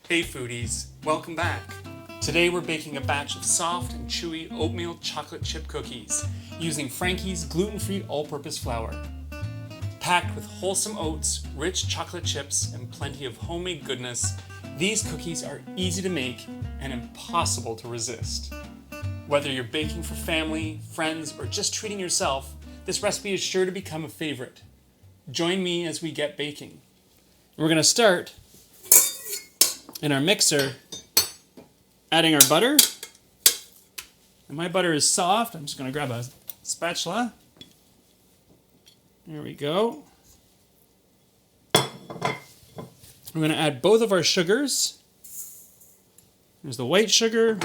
Hey foodies, welcome back. Today we're baking a batch of soft and chewy oatmeal chocolate chip cookies using Frankie's gluten-free all-purpose flour. Packed with wholesome oats, rich chocolate chips, and plenty of homemade goodness, these cookies are easy to make and impossible to resist. Whether you're baking for family, friends, or just treating yourself, this recipe is sure to become a favorite. Join me as we get baking. We're going to start in our mixer adding our butter. And my butter is soft. I'm just going to grab a spatula. There we go. We're going to add both of our sugars. There's the white sugar.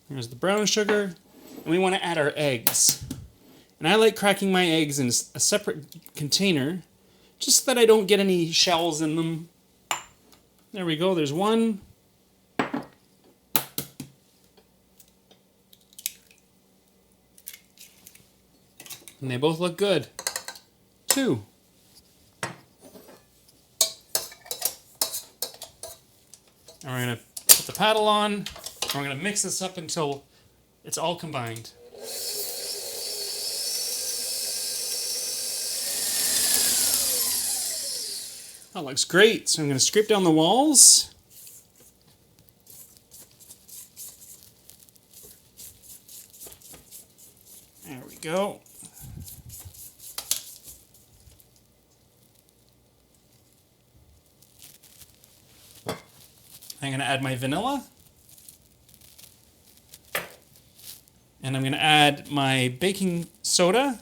There's the brown sugar. And we want to add our eggs. And I like cracking my eggs in a separate container just so that I don't get any shells in them. There we go, there's one. And they both look good. Two. And we're going to put the paddle on. And we're going to mix this up until it's all combined. That looks great. So I'm going to scrape down the walls. There we go. I'm going to add my vanilla. And I'm going to add my baking soda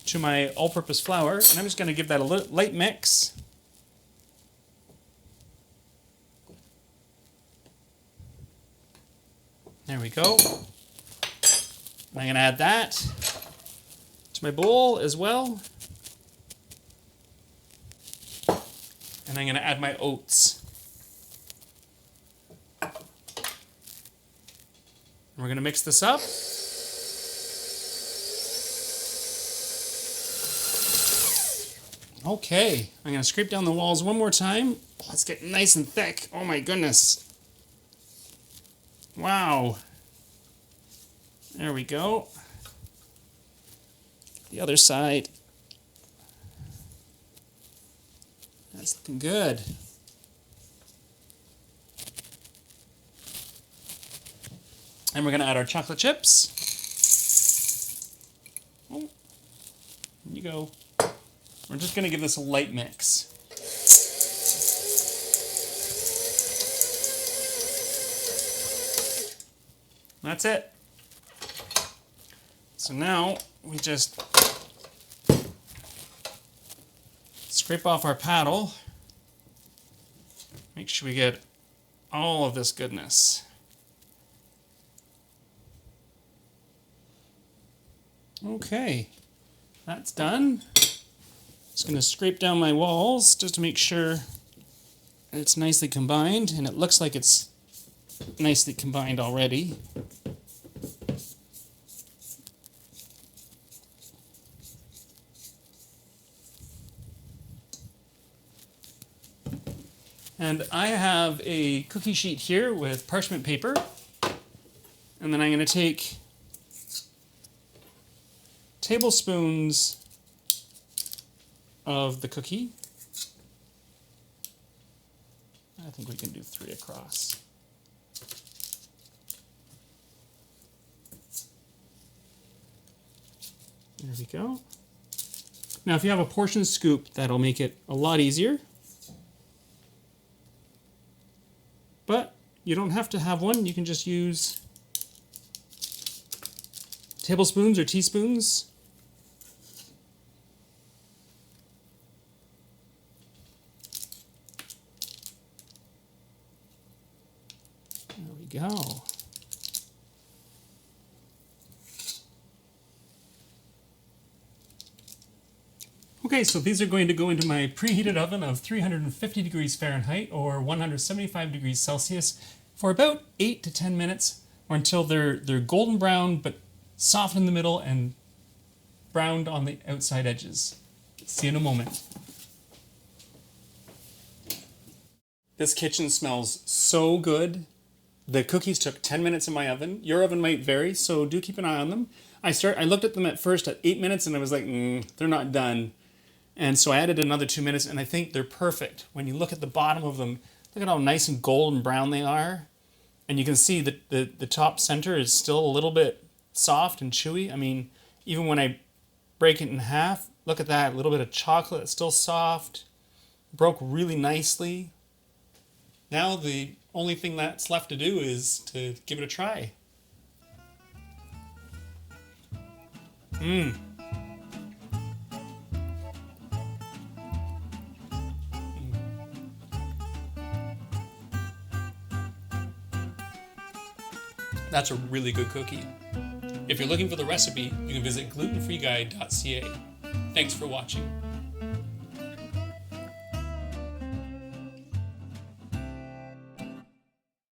to my all-purpose flour, and I'm just going to give that a light mix. There we go. I'm going to add that to my bowl as well. And I'm going to add my oats. And we're going to mix this up. Okay, I'm going to scrape down the walls one more time. Oh, it's getting nice and thick. Oh my goodness. Wow. There we go. The other side. That's looking good. And we're going to add our chocolate chips. Oh, there you go. We're just going to give this a light mix. That's it. So now we just scrape off our paddle. Make sure we get all of this goodness. Okay, that's done. Just going to scrape down my walls just to make sure it's nicely combined, and it looks like it's nicely combined already. And I have a cookie sheet here with parchment paper, and then I'm going to take tablespoons of the cookie. I think we can do 3 across. There we go. Now if you have a portion scoop, that'll make it a lot easier. But you don't have to have one, you can just use tablespoons or teaspoons. There we go. Okay, so these are going to go into my preheated oven of 350 degrees Fahrenheit or 175 degrees Celsius for about 8 to 10 minutes, or until they're golden brown but soft in the middle and browned on the outside edges. See you in a moment. This kitchen smells so good. The cookies took 10 minutes in my oven. Your oven might vary, so do keep an eye on them. I looked at them at first at 8 minutes and I was like, they're not done. And so I added another 2 minutes and I think they're perfect. When you look at the bottom of them, look at how nice and golden brown they are. And you can see that the top center is still a little bit soft and chewy. I mean, even when I break it in half, look at that, a little bit of chocolate, still soft. Broke really nicely. Now the only thing that's left to do is to give it a try. That's a really good cookie. If you're looking for the recipe, you can visit glutenfreeguide.ca. Thanks for watching.